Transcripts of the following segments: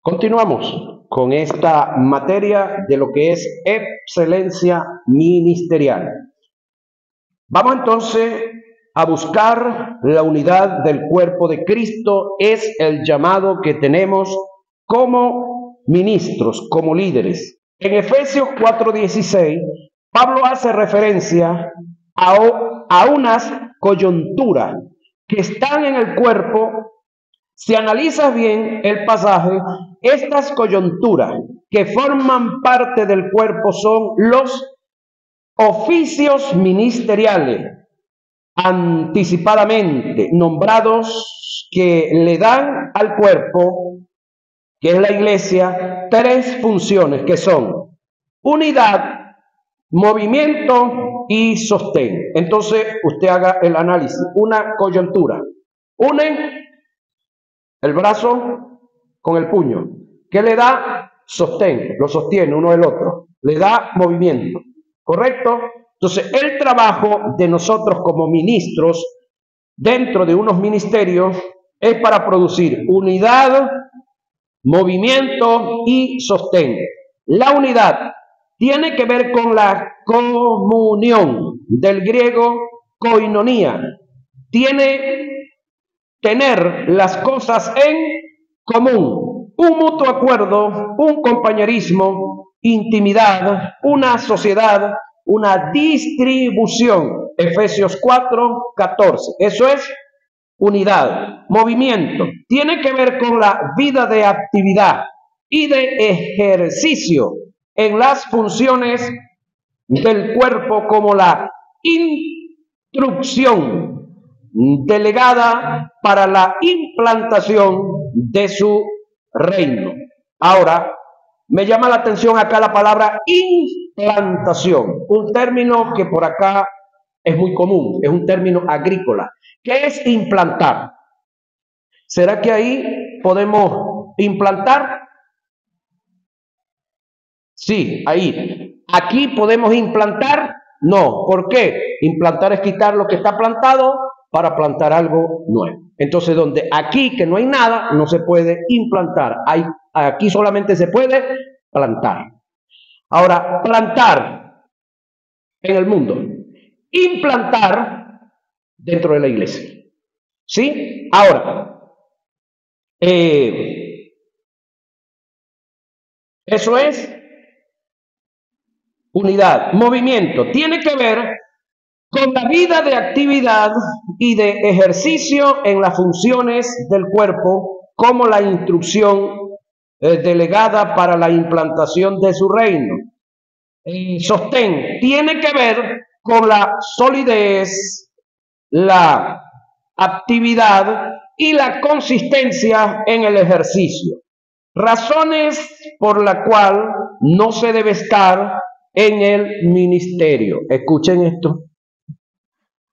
Continuamos con esta materia de lo que es excelencia ministerial. Vamos entonces a buscar la unidad del cuerpo de Cristo. Es el llamado que tenemos como ministros, como líderes. En Efesios 4:16, Pablo hace referencia a unas coyunturas que están en el cuerpo. Si analizas bien el pasaje, estas coyunturas que forman parte del cuerpo son los oficios ministeriales anticipadamente nombrados que le dan al cuerpo, que es la iglesia, tres funciones que son unidad, movimiento y sostén. Entonces usted haga el análisis. Una coyuntura. Une el brazo con el puño. ¿Qué le da? Sostén. Lo sostiene uno del otro. Le da movimiento. ¿Correcto? Entonces, el trabajo de nosotros como ministros dentro de unos ministerios es para producir unidad, movimiento y sostén. La unidad tiene que ver con la comunión, del griego koinonía. Tener las cosas en común, un mutuo acuerdo, un compañerismo, intimidad, una sociedad, una distribución. Efesios 4:14. Eso es unidad. Movimiento tiene que ver con la vida de actividad y de ejercicio en las funciones del cuerpo, como la instrucción delegada para la implantación de su reino. Ahora, me llama la atención acá la palabra implantación, un término que por acá es muy común, es un término agrícola. ¿Qué es implantar? ¿Será que ahí podemos implantar? Sí, ahí. ¿Aquí podemos implantar? No. ¿Por qué? Implantar es quitar lo que está plantado para plantar algo nuevo. Entonces, donde aquí que no hay nada, no se puede implantar. Aquí solamente se puede plantar. Ahora, plantar en el mundo. Implantar dentro de la iglesia. ¿Sí? Ahora, eso es unidad. Movimiento tiene que ver con la vida de actividad y de ejercicio en las funciones del cuerpo, como la instrucción delegada para la implantación de su reino. Sostén tiene que ver con la solidez, la actividad y la consistencia en el ejercicio. Razones por la cual no se debe estar en el ministerio. Escuchen esto.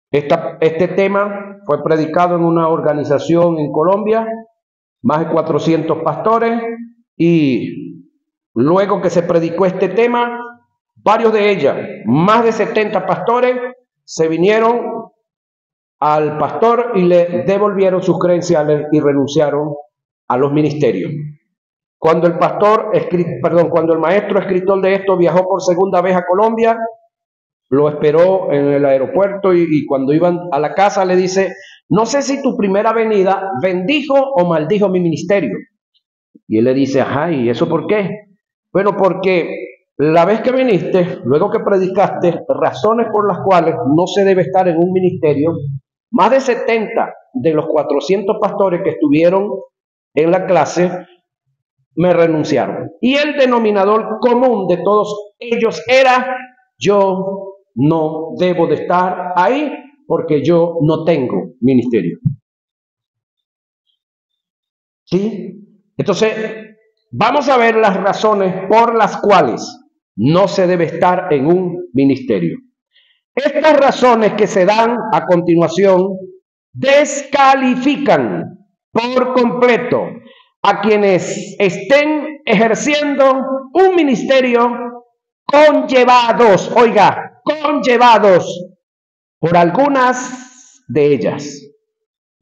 Este tema fue predicado en una organización en Colombia, más de 400 pastores, y luego que se predicó este tema, varios de ellos, más de 70 pastores, se vinieron al pastor y le devolvieron sus credenciales y renunciaron a los ministerios. Cuando el maestro escritor de esto viajó por segunda vez a Colombia, lo esperó en el aeropuerto y cuando iban a la casa le dice: no sé si tu primera venida bendijo o maldijo mi ministerio. Y él le dice: ajá, ¿y eso por qué? Bueno, porque la vez que viniste, luego que predicaste razones por las cuales no se debe estar en un ministerio, más de 70 de los 400 pastores que estuvieron en la clase me renunciaron. Y el denominador común de todos ellos era: yo no debo de estar ahí porque yo no tengo ministerio. ¿Sí? Entonces, vamos a ver las razones por las cuales no se debe estar en un ministerio. Estas razones que se dan a continuación descalifican por completo a quienes estén ejerciendo un ministerio conllevados por algunas de ellas.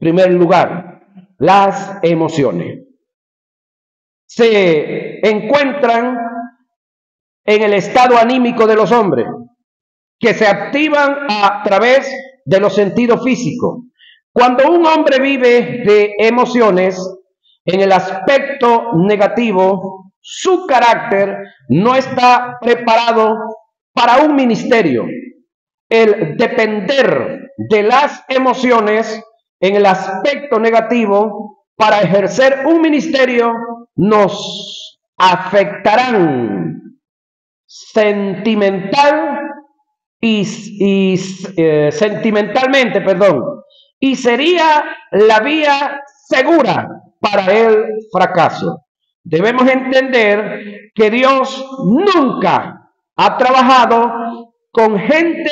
En primer lugar, las emociones. se encuentran en el estado anímico de los hombres, que se activan a través de los sentidos físicos. Cuando un hombre vive de emociones, en el aspecto negativo, su carácter no está preparado para un ministerio. El depender de las emociones en el aspecto negativo para ejercer un ministerio nos afectarán sentimentalmente, y sería la vía segura para el fracaso. Debemos entender que Dios nunca ha trabajado con gente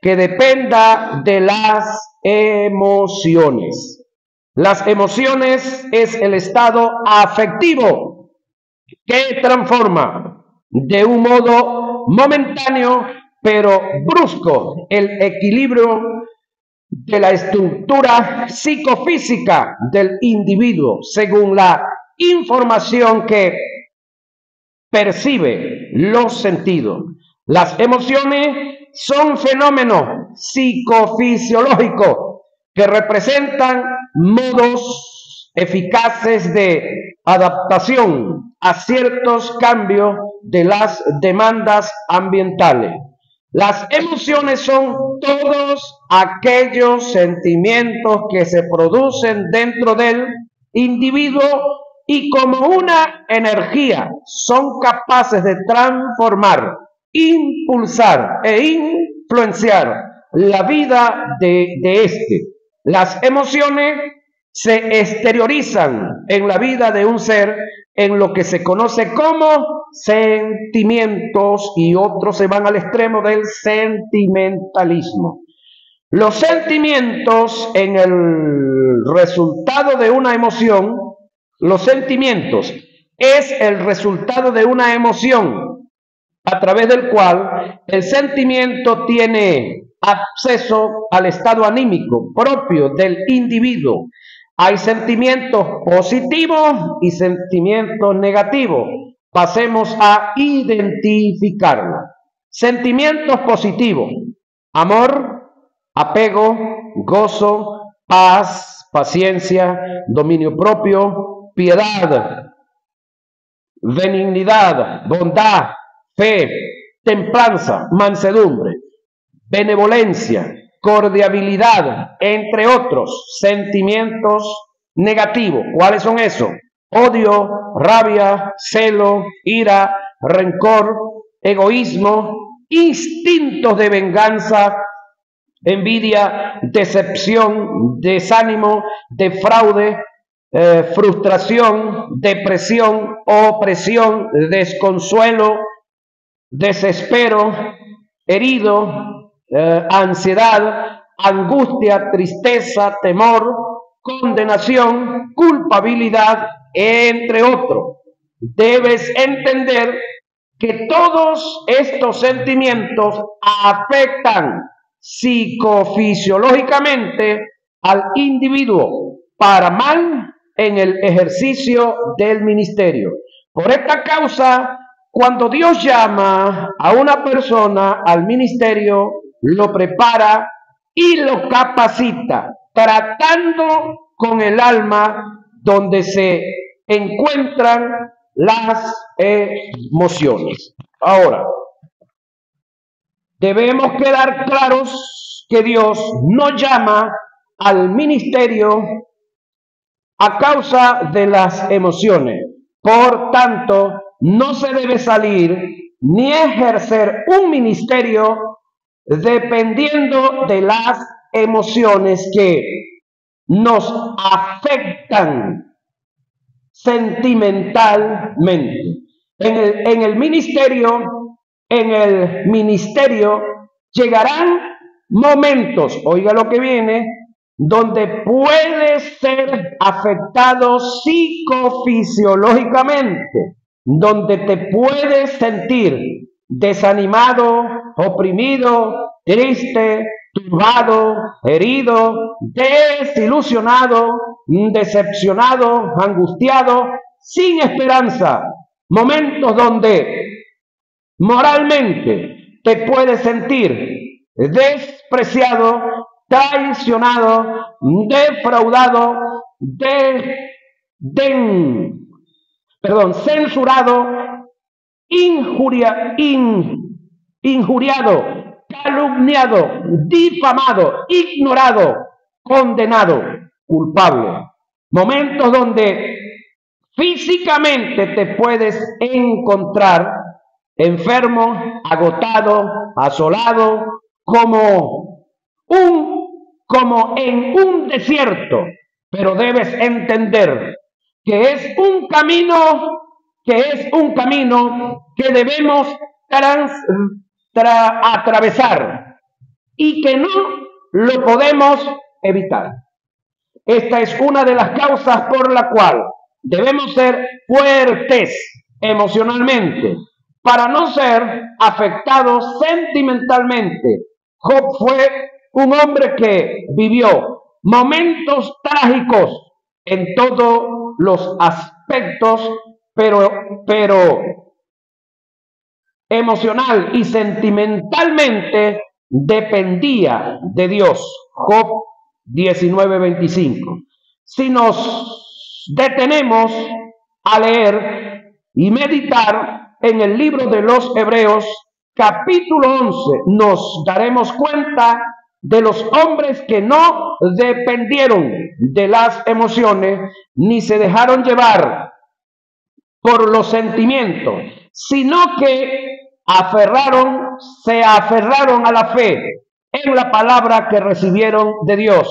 que dependa de las emociones. Las emociones es el estado afectivo que transforma de un modo momentáneo pero brusco el equilibrio de la estructura psicofísica del individuo según la información que percibe los sentidos. Las emociones son fenómenos psicofisiológicos que representan modos eficaces de adaptación a ciertos cambios de las demandas ambientales. Las emociones son todos aquellos sentimientos que se producen dentro del individuo y como una energía son capaces de transformar, impulsar e influenciar la vida de este. Las emociones se exteriorizan en la vida de un ser en lo que se conoce como sentimientos y otros se van al extremo del sentimentalismo. Los sentimientos en el resultado de una emoción, los sentimientos es el resultado de una emoción a través del cual el sentimiento tiene acceso al estado anímico propio del individuo. Hay sentimientos positivos y sentimientos negativos. Pasemos a identificarlos. Sentimientos positivos: amor, apego, gozo, paz, paciencia, dominio propio, piedad, benignidad, bondad, fe, templanza, mansedumbre, benevolencia, cordialidad, entre otros. Sentimientos negativos, ¿cuáles son esos? Odio, rabia, celo, ira, rencor, egoísmo, instintos de venganza, envidia, decepción, desánimo, defraude, frustración, depresión, opresión, desconsuelo, desespero, herido, ansiedad, angustia, tristeza, temor, condenación, culpabilidad, entre otros. Debes entender que todos estos sentimientos afectan psicofisiológicamente al individuo para mal en el ejercicio del ministerio. Por esta causa, cuando Dios llama a una persona al ministerio, lo prepara y lo capacita, tratando con el alma donde se encuentran las emociones. Ahora, debemos quedar claros que Dios no llama al ministerio a causa de las emociones. Por tanto, no se debe salir ni ejercer un ministerio dependiendo de las emociones que nos afectan sentimentalmente. En el ministerio llegarán momentos, oiga lo que viene, donde puedes ser afectado psicofisiológicamente, donde te puedes sentir desanimado, oprimido, triste, turbado, herido, desilusionado, decepcionado, angustiado, sin esperanza, momentos donde moralmente te puedes sentir despreciado, traicionado, defraudado, censurado, injuriado, calumniado, difamado, ignorado, condenado, culpable. Momentos donde físicamente te puedes encontrar enfermo, agotado, asolado, como en un desierto. Pero debes entender que es un camino que debemos atravesar y que no lo podemos evitar. Esta es una de las causas por la cual debemos ser fuertes emocionalmente para no ser afectados sentimentalmente. Job fue un hombre que vivió momentos trágicos en todos los aspectos, pero emocional y sentimentalmente dependía de Dios. Job 19:25. Si nos detenemos a leer y meditar en el libro de los Hebreos, capítulo 11, nos daremos cuenta de los hombres que no dependieron de las emociones ni se dejaron llevar por los sentimientos, sino que se aferraron a la fe en la palabra que recibieron de Dios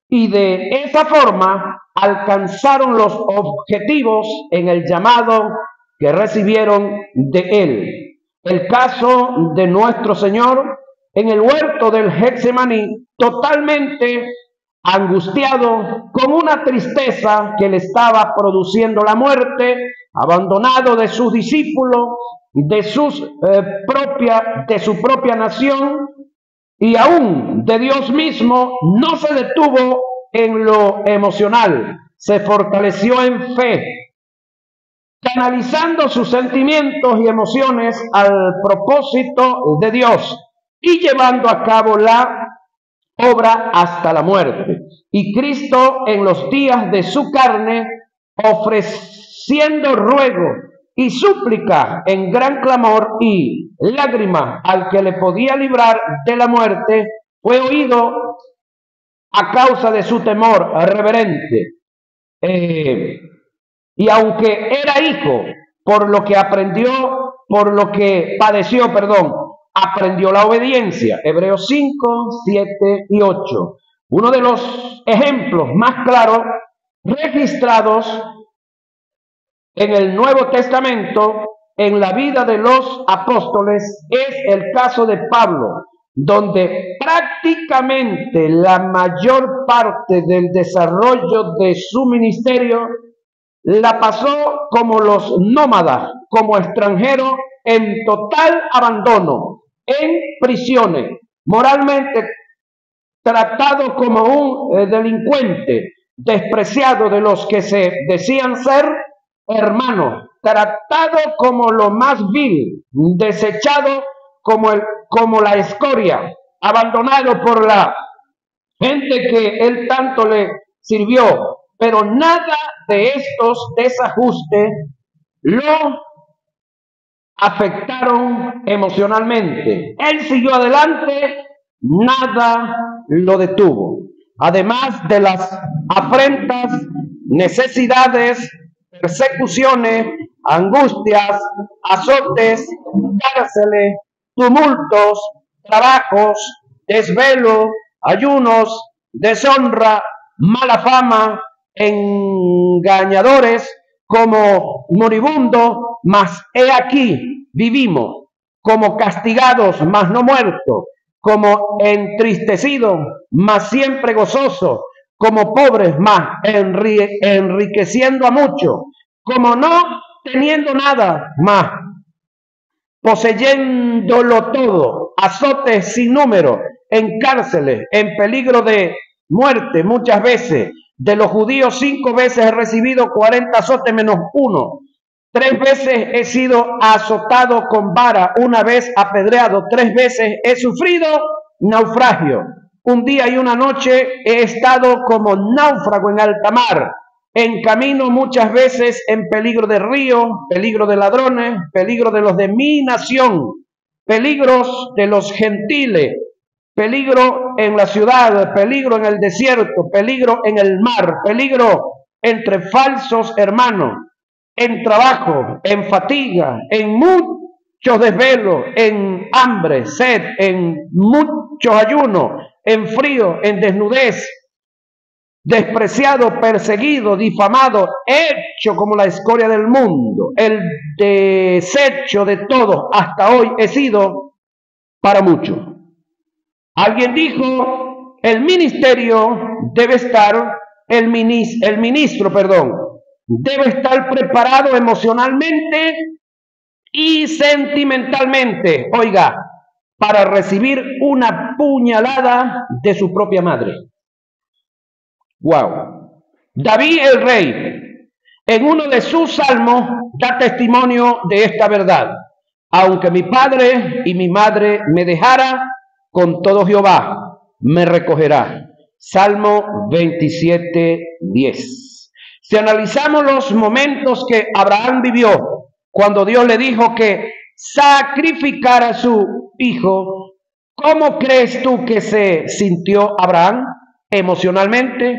y de esa forma alcanzaron los objetivos en el llamado que recibieron de Él. El caso de nuestro Señor en el huerto del Getsemaní, totalmente angustiado, con una tristeza que le estaba produciendo la muerte, abandonado de sus discípulos, de su propia nación y aún de Dios mismo, no se detuvo en lo emocional, se fortaleció en fe, canalizando sus sentimientos y emociones al propósito de Dios y llevando a cabo la obra hasta la muerte. Y Cristo en los días de su carne, ofreciendo ruego y súplica en gran clamor y lágrima al que le podía librar de la muerte, fue oído a causa de su temor reverente. Y aunque era hijo, por lo que padeció, aprendió la obediencia. Hebreos 5, 7 y 8. Uno de los ejemplos más claros registrados en el Nuevo Testamento en la vida de los apóstoles es el caso de Pablo, donde prácticamente la mayor parte del desarrollo de su ministerio la pasó como los nómadas, como extranjero en total abandono, en prisiones, moralmente tratado como un delincuente, despreciado de los que se decían ser hermanos, tratado como lo más vil, desechado como la escoria, abandonado por la gente que él tanto le sirvió. Pero nada de estos desajustes lo afectaron emocionalmente. Él siguió adelante, nada lo detuvo. Además de las afrentas, necesidades, persecuciones, angustias, azotes, cárceles, tumultos, trabajos, desvelo, ayunos, deshonra, mala fama, engañadores, como moribundos, mas he aquí vivimos, como castigados, mas no muertos, como entristecidos, mas siempre gozosos, como pobres, mas enriqueciendo a muchos, como no teniendo nada, mas poseyéndolo todo, azotes sin número, en cárceles, en peligro de muerte muchas veces, De los judíos 5 veces he recibido 40 azotes menos 1. 3 veces he sido azotado con vara, 1 vez apedreado, 3 veces he sufrido naufragio. Un día y una noche he estado como náufrago en alta mar, en camino muchas veces en peligro de río, peligro de ladrones, peligro de los de mi nación, peligros de los gentiles, peligro en la ciudad, peligro en el desierto, peligro en el mar, peligro entre falsos hermanos, en trabajo, en fatiga, en muchos desvelos, en hambre, sed, en muchos ayunos, en frío, en desnudez, despreciado, perseguido, difamado, hecho como la escoria del mundo, el desecho de todos, hasta hoy he sido para muchos. Alguien dijo, el ministerio debe estar, el ministro, debe estar preparado emocionalmente y sentimentalmente, oiga, para recibir una puñalada de su propia madre. Wow. David el rey, en uno de sus salmos, da testimonio de esta verdad. Aunque mi padre y mi madre me dejara, con todo Jehová me recogerá. Salmo 27:10. Si analizamos los momentos que Abraham vivió, cuando Dios le dijo que sacrificara a su hijo, ¿cómo crees tú que se sintió Abraham emocionalmente?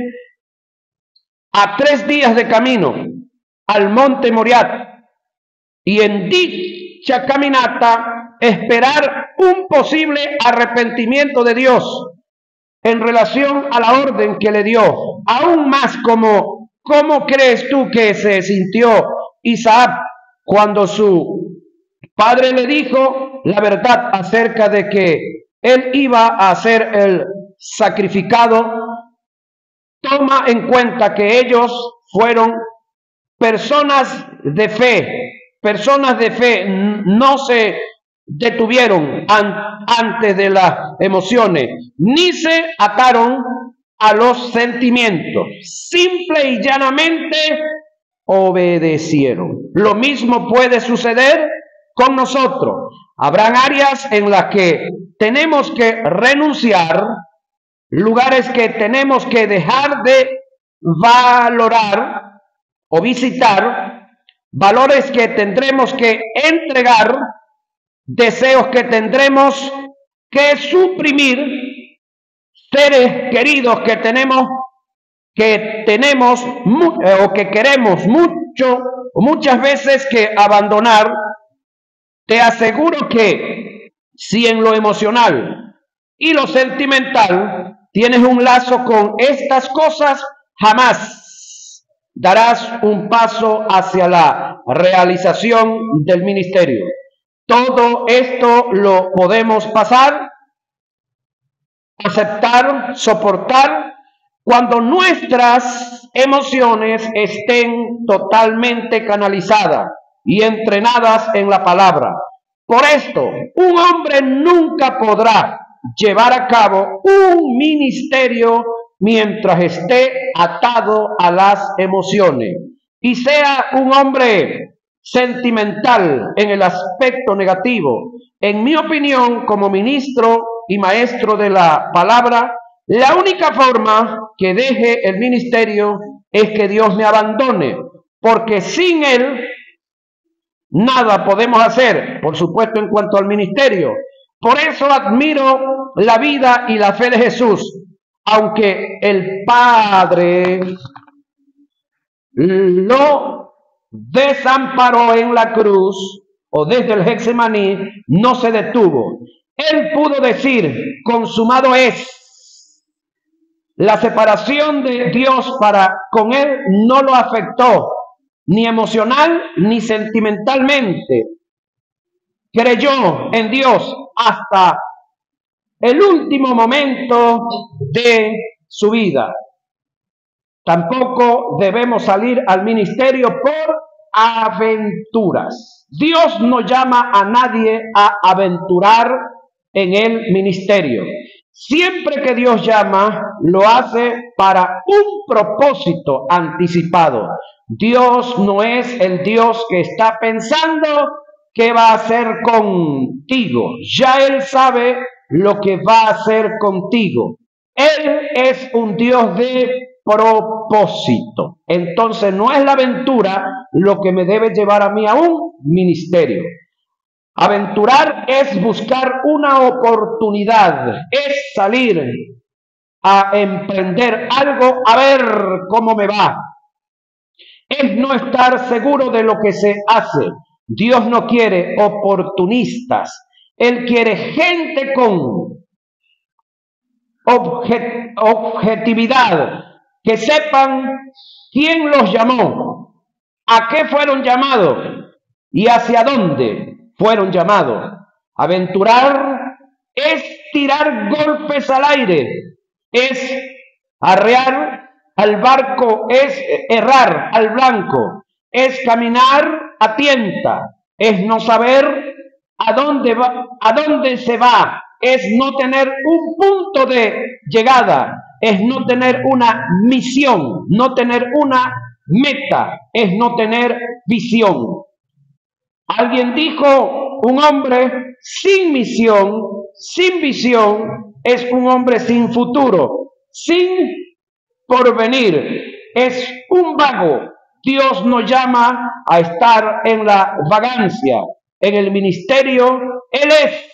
A 3 días de camino al monte Moriah, y en dicha caminata esperar un posible arrepentimiento de Dios en relación a la orden que le dio. Aún más, ¿cómo crees tú que se sintió Isaac cuando su padre le dijo la verdad acerca de que él iba a ser el sacrificado? Toma en cuenta que ellos fueron personas de fe, no se detuvieron antes de las emociones, ni se ataron a los sentimientos, simple y llanamente obedecieron. Lo mismo puede suceder con nosotros. Habrán áreas en las que tenemos que renunciar, lugares que tenemos que dejar de valorar o visitar, valores que tendremos que entregar, deseos que tendremos que suprimir, seres queridos que tenemos o que queremos mucho o muchas veces que abandonar. Te aseguro que si en lo emocional y lo sentimental tienes un lazo con estas cosas, jamás darás un paso hacia la realización del ministerio. Todo esto lo podemos pasar, aceptar, soportar, cuando nuestras emociones estén totalmente canalizadas y entrenadas en la palabra. Por esto, un hombre nunca podrá llevar a cabo un ministerio mientras esté atado a las emociones y sea un hombre sentimental en el aspecto negativo. En mi opinión, como ministro y maestro de la palabra, la única forma que deje el ministerio es que Dios me abandone, porque sin Él nada podemos hacer, por supuesto, en cuanto al ministerio. Por eso admiro la vida y la fe de Jesús. Aunque el Padre lo desamparó en la cruz o desde el Getsemaní, no se detuvo. Él pudo decir, consumado es. La separación de Dios para con él no lo afectó, ni emocional ni sentimentalmente. Creyó en Dios hasta el último momento de su vida. Tampoco debemos salir al ministerio por aventuras. Dios no llama a nadie a aventurar en el ministerio. Siempre que Dios llama, lo hace para un propósito anticipado. Dios no es el Dios que está pensando qué va a hacer contigo. Ya Él sabe lo que va a hacer contigo. Él es un Dios de propósito. Entonces no es la aventura lo que me debe llevar a mí a un ministerio. Aventurar es buscar una oportunidad, es salir a emprender algo a ver cómo me va. Es no estar seguro de lo que se hace. Dios no quiere oportunistas. Él quiere gente con objetividad, que sepan quién los llamó, a qué fueron llamados y hacia dónde fueron llamados. Aventurar es tirar golpes al aire, es arrear al barco, es errar al blanco, es caminar a tienta, es no saber a dónde va, a dónde se va, es no tener un punto de llegada, es no tener una misión, no tener una meta, es no tener visión. Alguien dijo, un hombre sin misión, sin visión, es un hombre sin futuro, sin porvenir, es un vago. Dios nos llama a estar en la vagancia, en el ministerio. Él es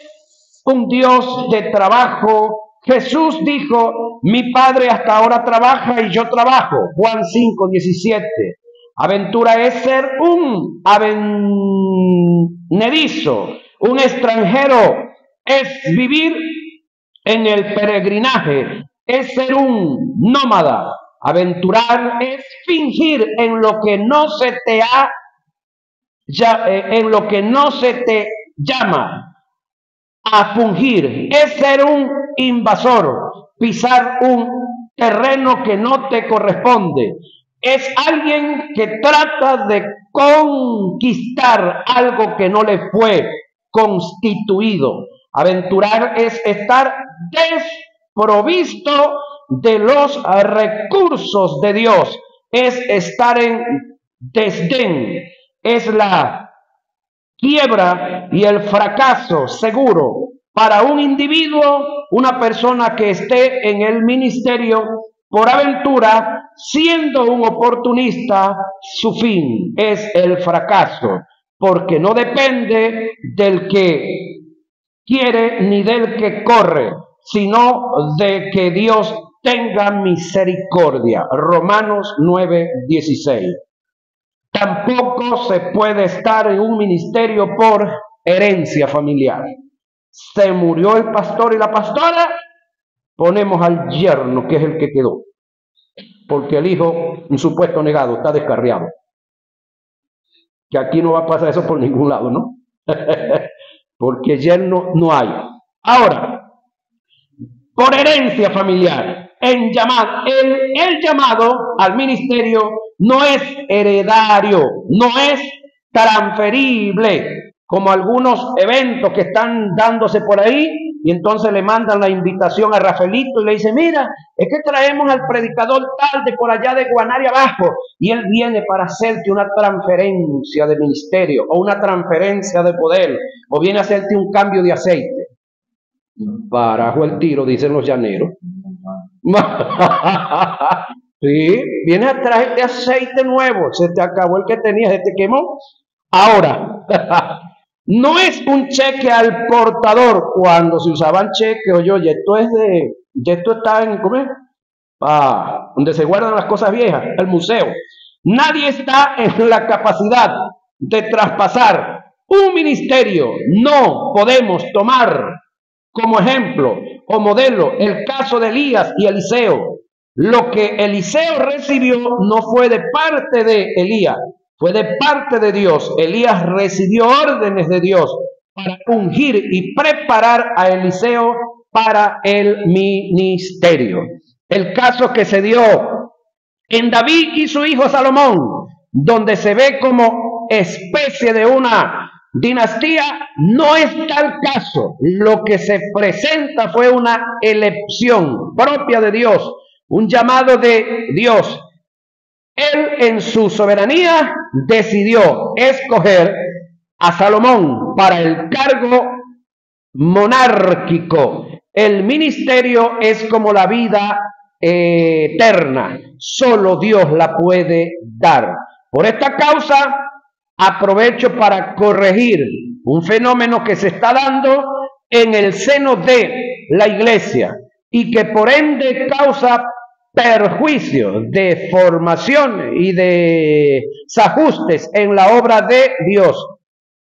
un Dios de trabajo. Jesús dijo, mi Padre hasta ahora trabaja y yo trabajo. Juan 5:17. Aventura es ser un avenedizo, un extranjero, es vivir en el peregrinaje, es ser un nómada. Aventurar es fingir en lo que no se te en lo que no se te llama. A fungir es ser un invasor, pisar un terreno que no te corresponde. Es alguien que trata de conquistar algo que no le fue constituido. Aventurar es estar desprovisto de los recursos de Dios. Es estar en desdén. Es la quiebra y el fracaso seguro para un individuo, una persona que esté en el ministerio. Por aventura, siendo un oportunista, su fin es el fracaso, porque no depende del que quiere ni del que corre, sino de que Dios tenga misericordia. Romanos 9:16. Tampoco se puede estar en un ministerio por herencia familiar. Se murió el pastor y la pastora, ponemos al yerno, que es el que quedó, porque el hijo, un supuesto negado, está descarriado. Que aquí no va a pasar eso por ningún lado, ¿no? Porque yerno no hay. Ahora, por herencia familiar, el llamado al ministerio no es heredario, no es transferible, como algunos eventos que están dándose por ahí, y entonces le mandan la invitación a Rafaelito y le dicen, mira, es que traemos al predicador tal de por allá de Guanare abajo, y él viene para hacerte una transferencia de ministerio, o una transferencia de poder, o viene a hacerte un cambio de aceite. Barajo el tiro, dicen los llaneros. Sí, viene a traerte aceite nuevo, se te acabó el que tenías, se te quemó. Ahora, no es un cheque al portador. Cuando se usaban cheques, oye, esto está en, ¿cómo es? Donde se guardan las cosas viejas, el museo. Nadie está en la capacidad de traspasar un ministerio. No podemos tomar como ejemplo o modelo el caso de Elías y Eliseo. Lo que Eliseo recibió no fue de parte de Elías, fue de parte de Dios. Elías recibió órdenes de Dios para ungir y preparar a Eliseo para el ministerio. El caso que se dio en David y su hijo Salomón, donde se ve como especie de una dinastía, no es tal caso. Lo que se presenta fue una elección propia de Dios, un llamado de Dios. Él en su soberanía decidió escoger a Salomón para el cargo monárquico. El ministerio es como la vida eterna, solo Dios la puede dar. Por esta causa aprovecho para corregir un fenómeno que se está dando en el seno de la iglesia y que por ende causa perjuicio, deformación y desajustes en la obra de Dios.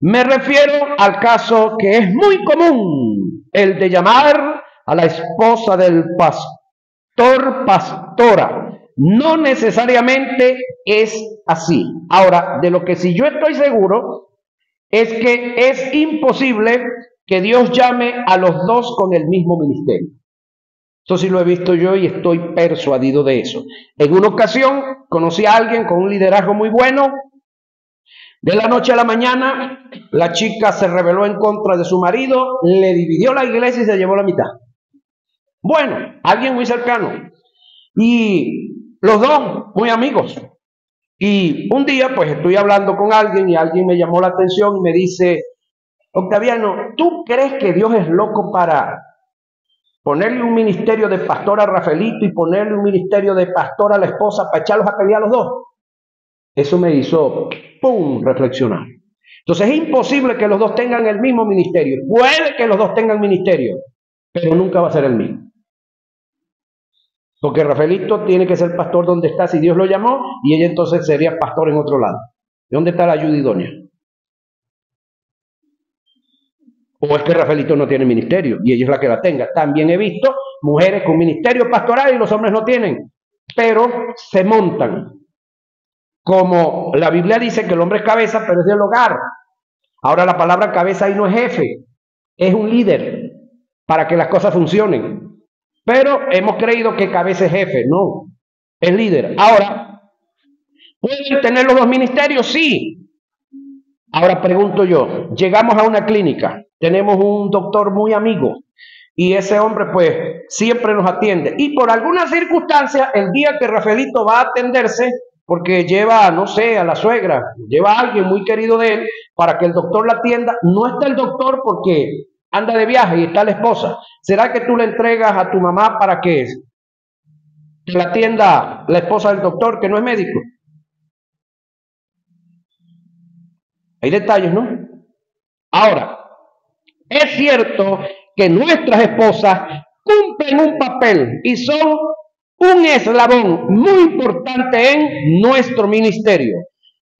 Me refiero al caso que es muy común, el de llamar a la esposa del pastor, pastora. No necesariamente es así. Ahora, de lo que sí yo estoy seguro es que es imposible que Dios llame a los dos con el mismo ministerio. Eso sí lo he visto yo y estoy persuadido de eso. En una ocasión conocí a alguien con un liderazgo muy bueno. De la noche a la mañana, la chica se rebeló en contra de su marido, le dividió la iglesia y se llevó la mitad. Bueno, alguien muy cercano. Y los dos muy amigos. Y un día, pues estoy hablando con alguien y alguien me llamó la atención y me dice: Octaviano, ¿tú crees que Dios es loco para ponerle un ministerio de pastor a Rafaelito y ponerle un ministerio de pastor a la esposa para echarlos a pelear los dos? Eso me hizo, ¡pum!, reflexionar. Entonces es imposible que los dos tengan el mismo ministerio. Puede que los dos tengan ministerio, pero nunca va a ser el mismo. Porque Rafaelito tiene que ser pastor donde está si Dios lo llamó, y ella entonces sería pastor en otro lado. ¿Dónde está la ayuda idónea? O es que Rafaelito no tiene ministerio y ella es la que la tenga. También he visto mujeres con ministerio pastoral y los hombres no tienen, pero se montan. Como la Biblia dice que el hombre es cabeza, pero es del hogar. Ahora la palabra cabeza ahí no es jefe, es un líder para que las cosas funcionen. Pero hemos creído que cabeza es jefe, no, es líder. Ahora, ¿pueden tener los dos ministerios? Sí. Ahora pregunto yo, llegamos a una clínica, tenemos un doctor muy amigo y ese hombre pues siempre nos atiende. Y por alguna circunstancia, el día que Rafaelito va a atenderse, porque lleva, no sé, a la suegra, lleva a alguien muy querido de él para que el doctor la atienda, no está el doctor porque anda de viaje y está la esposa. ¿Será que tú le entregas a tu mamá para que la atienda la esposa del doctor que no es médico? Hay detalles, ¿no? Ahora, es cierto que nuestras esposas cumplen un papel y son un eslabón muy importante en nuestro ministerio.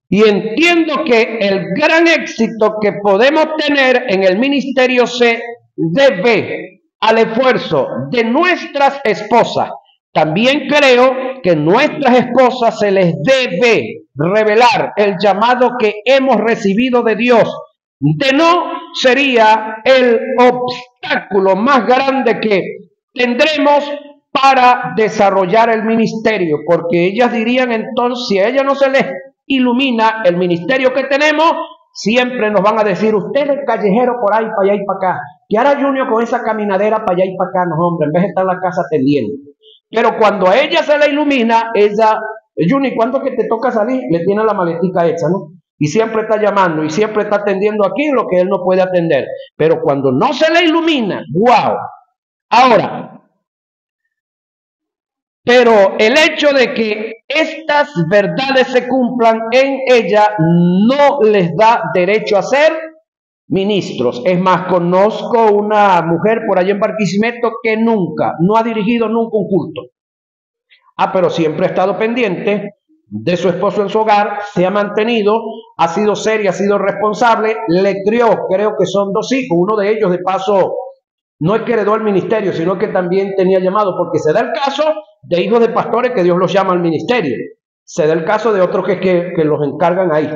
Y entiendo que el gran éxito que podemos tener en el ministerio se debe al esfuerzo de nuestras esposas. También creo que a nuestras esposas se les debe revelar el llamado que hemos recibido de Dios. De no, sería el obstáculo más grande que tendremos para desarrollar el ministerio, porque ellas dirían entonces, si a ella no se les ilumina el ministerio que tenemos, siempre nos van a decir: usted es callejero por ahí, para allá y para acá. ¿Qué hará Junior con esa caminadera para allá y para acá? No, hombre, en vez de estar en la casa atendiendo. Pero cuando a ella se le ilumina, ella, Junior, ¿cuándo que te toca salir? Le tiene la maletica hecha, ¿no? Y siempre está llamando y siempre está atendiendo aquí lo que él no puede atender. Pero cuando no se le ilumina, ¡wow! Ahora, pero el hecho de que estas verdades se cumplan en ella no les da derecho a ser ministros. Es más, conozco una mujer por allá en Barquisimeto que no ha dirigido nunca un culto. Pero siempre ha estado pendiente de su esposo en su hogar, se ha mantenido, ha sido seria, ha sido responsable, le crió, creo que son 2 hijos, uno de ellos de paso no es que heredó el ministerio, sino que también tenía llamado, porque se da el caso de hijos de pastores que Dios los llama al ministerio, se da el caso de otros que los encargan ahí,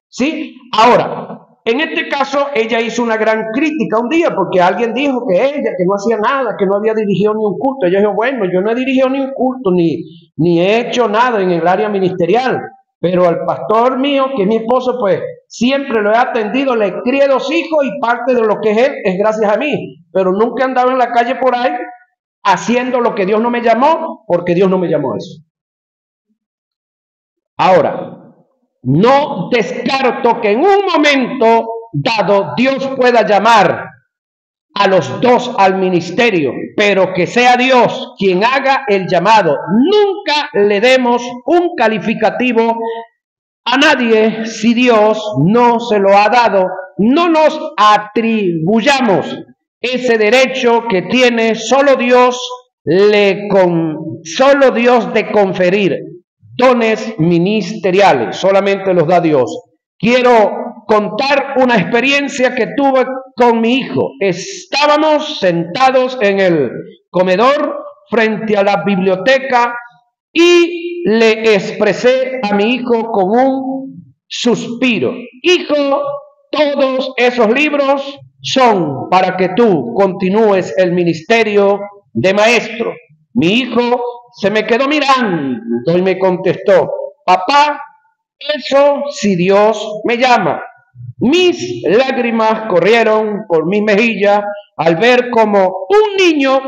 ¿sí? Ahora, en este caso ella hizo una gran crítica un día, porque alguien dijo que ella, que no hacía nada, que no había dirigido ni un culto. Ella dijo: bueno, yo no he dirigido ni un culto, ni he hecho nada en el área ministerial, pero al pastor mío, que es mi esposo, pues siempre lo he atendido, le crié 2 hijos y parte de lo que es él es gracias a mí, pero nunca andaba en la calle por ahí haciendo lo que Dios no me llamó, porque Dios no me llamó a eso. Ahora, no descarto que en un momento dado Dios pueda llamar a los 2 al ministerio, pero que sea Dios quien haga el llamado. Nunca le demos un calificativo a nadie si Dios no se lo ha dado. No nos atribuyamos ese derecho que tiene solo Dios de conferir dones ministeriales. Solamente los da Dios. Quiero contar una experiencia que tuve con mi hijo. Estábamos sentados en el comedor frente a la biblioteca y le expresé a mi hijo con un suspiro: hijo, todos esos libros son para que tú continúes el ministerio de maestro. Mi hijo se me quedó mirando y me contestó: papá, eso si Dios me llama. Mis lágrimas corrieron por mis mejillas al ver como un niño,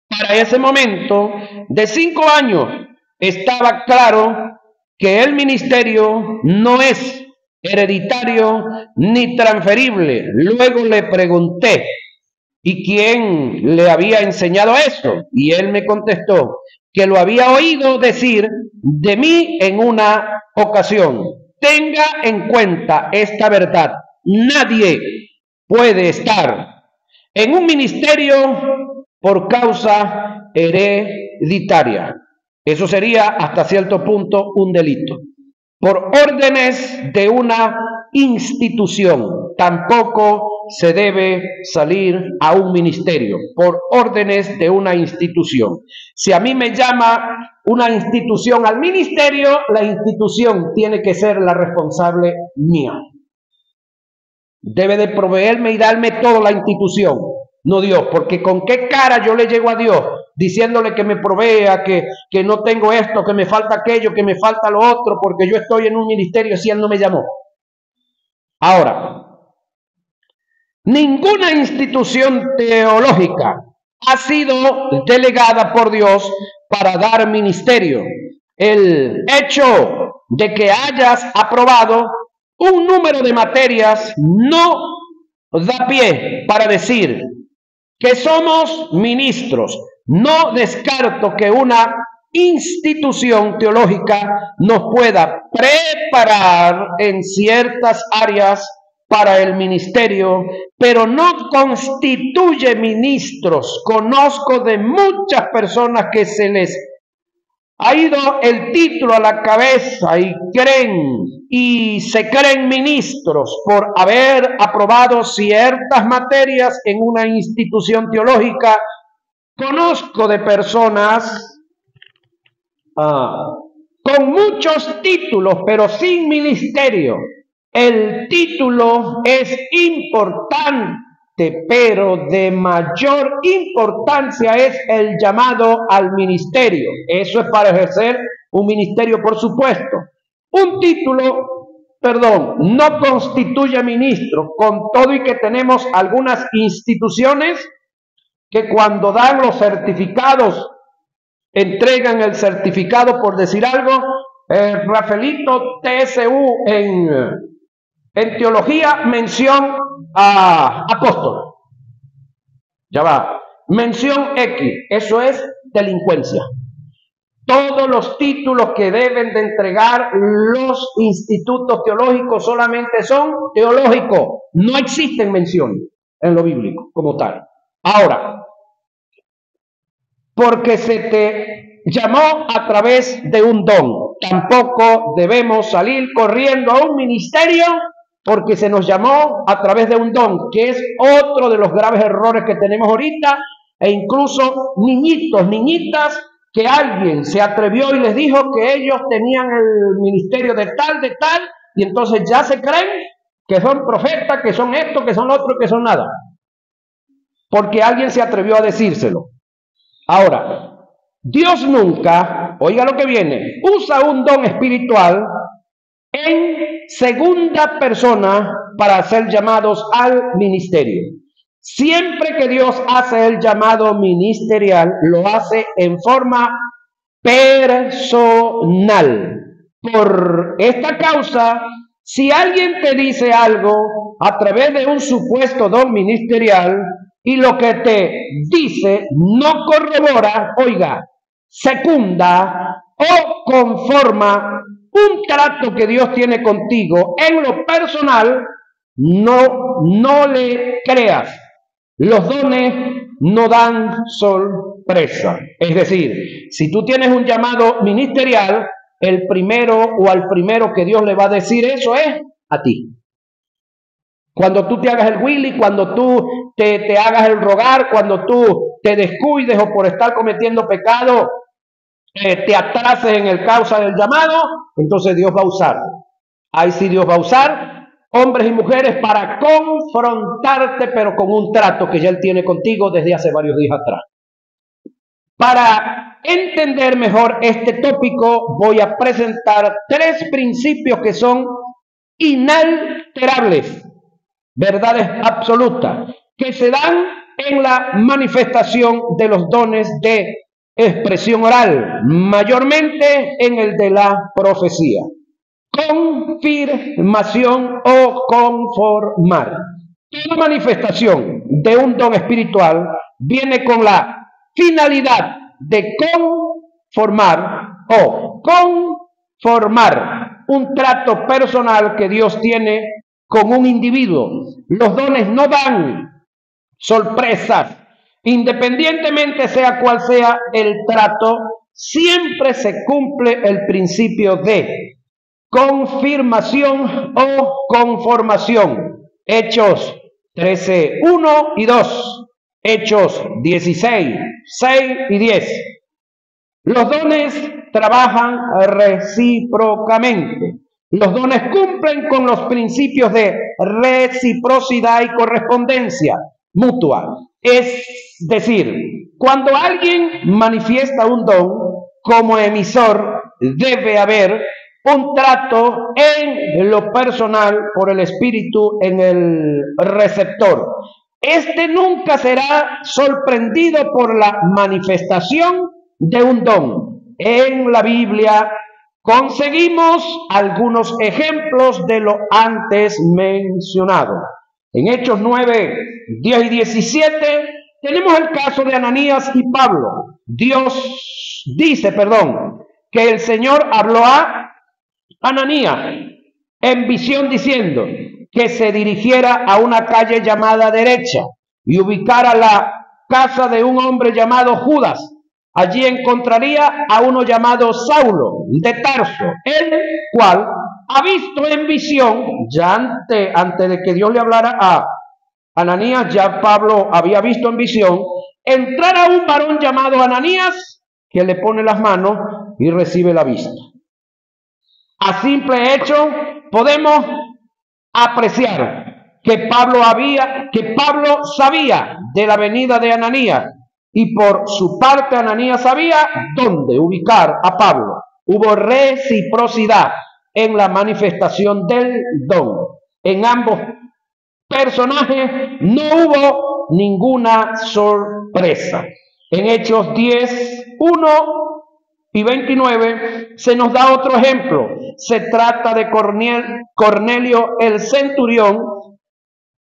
para ese momento, de 5 años, estaba claro que el ministerio no es hereditario ni transferible. Luego le pregunté: ¿y quién le había enseñado eso? Y él me contestó que lo había oído decir de mí en una ocasión. Tenga en cuenta esta verdad: nadie puede estar en un ministerio por causa hereditaria. Eso sería hasta cierto punto un delito. Por órdenes de una institución, tampoco se debe salir a un ministerio, por órdenes de una institución. Si a mí me llama una institución al ministerio, la institución tiene que ser la responsable mía. Debe de proveerme y darme todo la institución, no Dios, porque con qué cara yo le llego a Dios diciéndole que me provea, que no tengo esto, que me falta aquello, que me falta lo otro, porque yo estoy en un ministerio si Él no me llamó. Ahora, ninguna institución teológica ha sido delegada por Dios para dar ministerio. El hecho de que hayas aprobado un número de materias no da pie para decir que somos ministros. No descarto que una institución teológica nos pueda preparar en ciertas áreas para el ministerio, pero no constituye ministros. Conozco de muchas personas que se les ha ido el título a la cabeza y se creen ministros por haber aprobado ciertas materias en una institución teológica. Conozco de personas con muchos títulos, pero sin ministerio. El título es importante, pero de mayor importancia es el llamado al ministerio. Eso es para ejercer un ministerio, por supuesto. Un título, no constituye ministro, con todo y que tenemos algunas instituciones que cuando dan los certificados, entregan el certificado, por decir algo, Rafaelito TSU en teología, mención a apóstol. Ya va. Mención X, eso es delincuencia. Todos los títulos que deben de entregar los institutos teológicos solamente son teológicos. No existen menciones en lo bíblico como tal. Ahora, porque se te llamó a través de un don, tampoco debemos salir corriendo a un ministerio porque se nos llamó a través de un don, que es otro de los graves errores que tenemos ahorita, e incluso niñitos, niñitas, que alguien se atrevió y les dijo que ellos tenían el ministerio de tal, y entonces ya se creen que son profetas, que son esto, que son lo otro, que son nada, porque alguien se atrevió a decírselo. Ahora, Dios nunca, oiga lo que viene, usa un don espiritual en segunda persona para ser llamados al ministerio. Siempre que Dios hace el llamado ministerial, lo hace en forma personal. Por esta causa, si alguien te dice algo a través de un supuesto don ministerial y lo que te dice no corrobora, oiga, secunda o conforma un trato que Dios tiene contigo en lo personal, no le creas. Los dones no dan sorpresa. Es decir, si tú tienes un llamado ministerial, el primero o al primero que Dios le va a decir eso es a ti. Cuando tú te hagas el Willy, cuando tú te hagas el rogar, cuando tú te descuides o por estar cometiendo pecado, te atrases en el causa del llamado, entonces Dios va a usar. Ahí sí Dios va a usar hombres y mujeres para confrontarte, pero con un trato que ya Él tiene contigo desde hace varios días atrás. Para entender mejor este tópico, voy a presentar 3 principios que son inalterables, verdades absolutas, que se dan en la manifestación de los dones de expresión oral, mayormente en el de la profecía. Confirmación o conformar. Toda manifestación de un don espiritual viene con la finalidad de conformar un trato personal que Dios tiene con un individuo. Los dones no dan sorpresas. Independientemente sea cual sea el trato, siempre se cumple el principio de confirmación o conformación. Hechos 13, 1 y 2. Hechos 16, 6 y 10. Los dones trabajan recíprocamente. Los dones cumplen con los principios de reciprocidad y correspondencia mutua. Es decir, cuando alguien manifiesta un don como emisor, debe haber un trato en lo personal por el Espíritu en el receptor. Este nunca será sorprendido por la manifestación de un don. En la Biblia conseguimos algunos ejemplos de lo antes mencionado. En Hechos 9, 10 y 17 tenemos el caso de Ananías y Pablo. Dios dice, que el Señor habló a Ananías en visión diciendo que se dirigiera a una calle llamada Derecha y ubicara la casa de un hombre llamado Judas. Allí encontraría a uno llamado Saulo de Tarso, el cual ha visto en visión, ya antes de que Dios le hablara a Ananías, ya Pablo había visto en visión, entrar a un varón llamado Ananías, que le pone las manos y recibe la vista. A simple hecho, podemos apreciar que Pablo sabía de la venida de Ananías, y por su parte Ananías sabía dónde ubicar a Pablo. Hubo reciprocidad en la manifestación del don. En ambos personajes no hubo ninguna sorpresa. En Hechos 10, 1 y 29 se nos da otro ejemplo. Se trata de Cornelio el centurión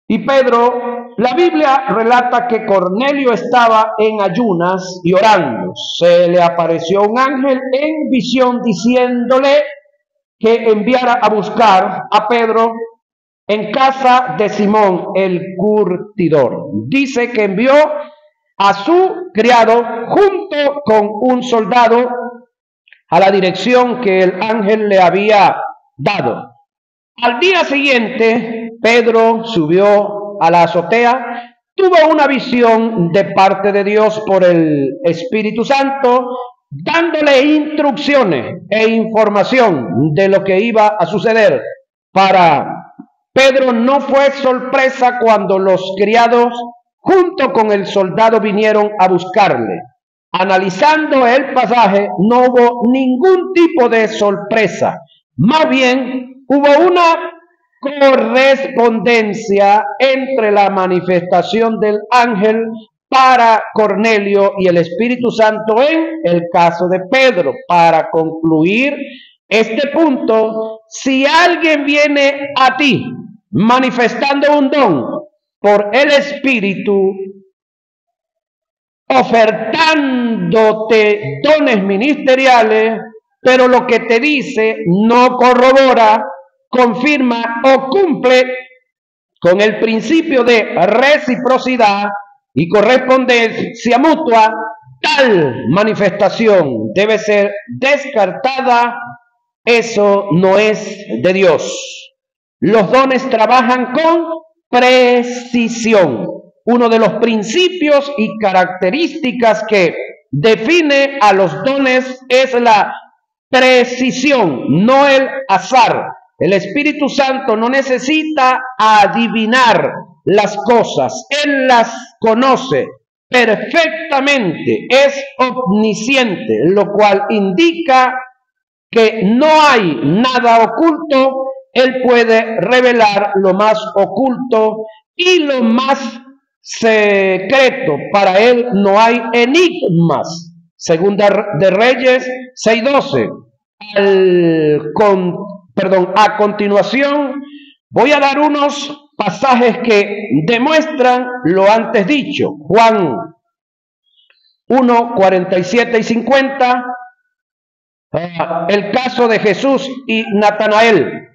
y Pedro. La Biblia relata que Cornelio estaba en ayunas y orando. Se le apareció un ángel en visión diciéndole que enviara a buscar a Pedro en casa de Simón el curtidor. Dice que envió a su criado junto con un soldado a la dirección que el ángel le había dado. Al día siguiente, Pedro subió a la azotea, tuvo una visión de parte de Dios por el Espíritu Santo, dándole instrucciones e información de lo que iba a suceder. Para Pedro no fue sorpresa cuando los criados junto con el soldado vinieron a buscarle. Analizando el pasaje, no hubo ningún tipo de sorpresa, más bien Hubo una correspondencia entre la manifestación del ángel para Cornelio y el Espíritu Santo en el caso de Pedro. Para concluir este punto, si alguien viene a ti manifestando un don por el Espíritu, ofertándote dones ministeriales, pero lo que te dice no corrobora, confirma o cumple con el principio de reciprocidad y correspondencia mutua, tal manifestación debe ser descartada. Eso no es de Dios. Los dones trabajan con precisión. Uno de los principios y características que define a los dones es la precisión, no el azar. El Espíritu Santo no necesita adivinar las cosas, Él las conoce perfectamente, es omnisciente, lo cual indica que no hay nada oculto. Él puede revelar lo más oculto y lo más secreto. Para Él no hay enigmas. Segunda de Reyes 6:12. A continuación voy a dar unos pasajes que demuestran lo antes dicho. Juan 1, 47 y 50. El caso de Jesús y Natanael.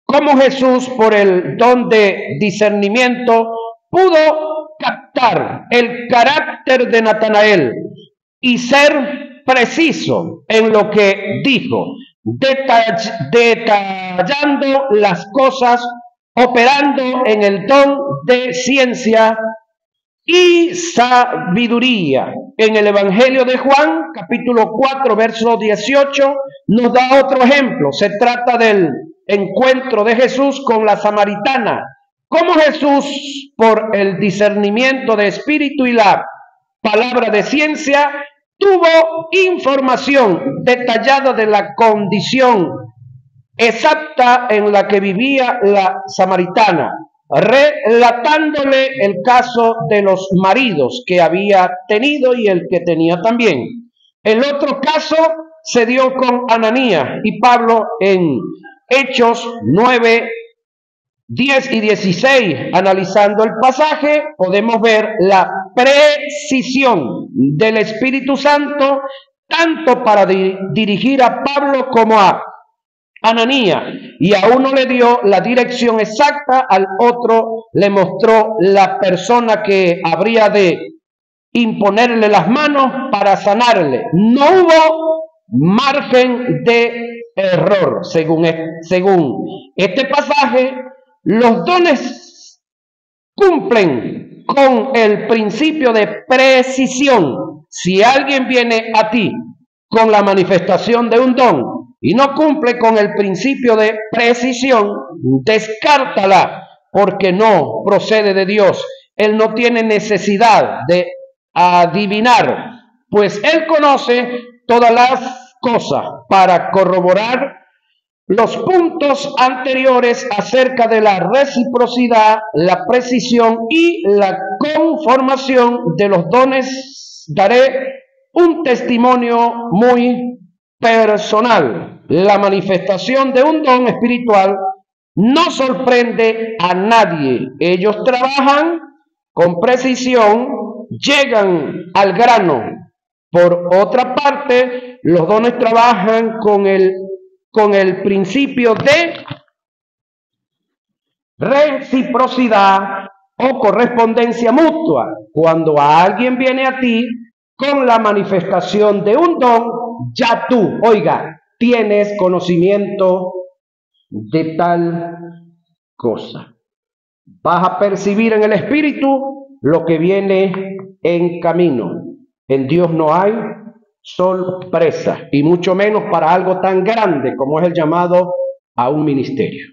Cómo Jesús, por el don de discernimiento, pudo captar el carácter de Natanael y ser preciso en lo que dijo, detallando las cosas, operando en el don de ciencia y sabiduría. En el Evangelio de Juan, capítulo 4, verso 18, nos da otro ejemplo. Se trata del encuentro de Jesús con la samaritana. Cómo Jesús, por el discernimiento de espíritu y la palabra de ciencia, tuvo información detallada de la condición exacta en la que vivía la samaritana, relatándole el caso de los maridos que había tenido y el que tenía también. El otro caso se dio con Ananías y Pablo en Hechos 9, 10 y 16. Analizando el pasaje, podemos ver la precisión del Espíritu Santo, tanto para dirigir a Pablo como a Ananías, y a uno le dio la dirección exacta, al otro le mostró la persona que habría de imponerle las manos para sanarle. No hubo margen de error. Según este pasaje, los dones cumplen con el principio de precisión. Si alguien viene a ti con la manifestación de un don y no cumple con el principio de precisión, descártala, porque no procede de Dios. Él no tiene necesidad de adivinar, pues Él conoce todas las cosas. Para corroborar los puntos anteriores acerca de la reciprocidad, la precisión y la conformación de los dones, daré un testimonio muy personal. La manifestación de un don espiritual no sorprende a nadie. Ellos trabajan con precisión, llegan al grano. Por otra parte, los dones trabajan con el principio de reciprocidad o correspondencia mutua. Cuando alguien viene a ti con la manifestación de un don, ya tú, oiga, tienes conocimiento de tal cosa. Vas a percibir en el Espíritu lo que viene en camino. En Dios no hay sorpresa, y mucho menos para algo tan grande como es el llamado a un ministerio.